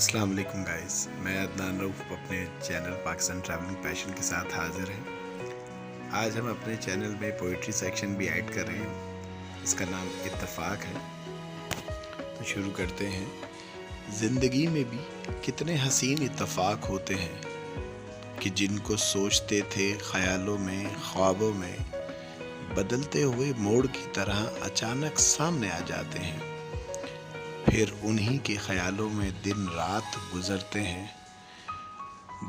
अस्सलाम वालेकुम गाइस, मैं अदनान रऊफ़ अपने चैनल पाकिस्तान ट्रैवलिंग पैशन के साथ हाज़िर हैं। आज हम अपने चैनल में पोइट्री सेक्शन भी ऐड कर रहे हैं। इसका नाम इत्तफ़ाक़ है। तो शुरू करते हैं। ज़िंदगी में भी कितने हसीन इत्तफ़ाक़ होते हैं कि जिनको सोचते थे ख़यालों में, ख्वाबों में, बदलते हुए मोड़ की तरह अचानक सामने आ जाते हैं। फिर उन्हीं के ख़यालों में दिन रात गुज़रते हैं।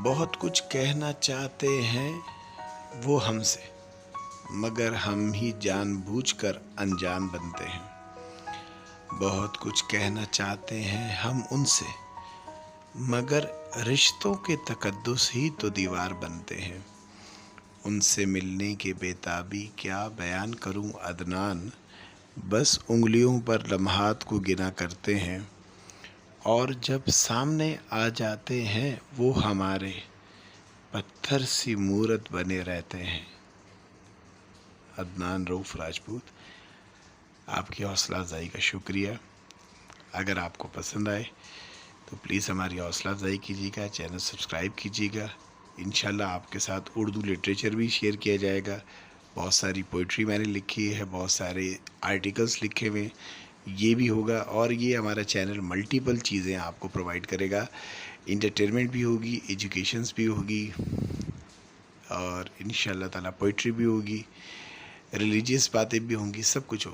बहुत कुछ कहना चाहते हैं वो हमसे, मगर हम ही जानबूझकर अनजान बनते हैं। बहुत कुछ कहना चाहते हैं हम उनसे, मगर रिश्तों के तकद्दुस ही तो दीवार बनते हैं। उनसे मिलने की बेताबी क्या बयान करूं अदनान, बस उंगलियों पर लम्हात को गिना करते हैं। और जब सामने आ जाते हैं वो हमारे, पत्थर सी मूरत बने रहते हैं। अदनान रऊफ़ राजपूत। आपकी हौसला अफ़ज़ाई का शुक्रिया। अगर आपको पसंद आए तो प्लीज़ हमारी हौसला अफ़ज़ाई कीजिएगा, चैनल सब्सक्राइब कीजिएगा। इंशाल्लाह आपके साथ उर्दू लिटरेचर भी शेयर किया जाएगा। बहुत सारी पोइट्री मैंने लिखी है, बहुत सारे आर्टिकल्स लिखे हुए, ये भी होगा। और ये हमारा चैनल मल्टीपल चीज़ें आपको प्रोवाइड करेगा। इंटरटेनमेंट भी होगी, एजुकेशंस भी होगी, और इंशाल्लाह ताला पोइट्री भी होगी, रिलीजियस बातें भी होंगी, सब कुछ होगा।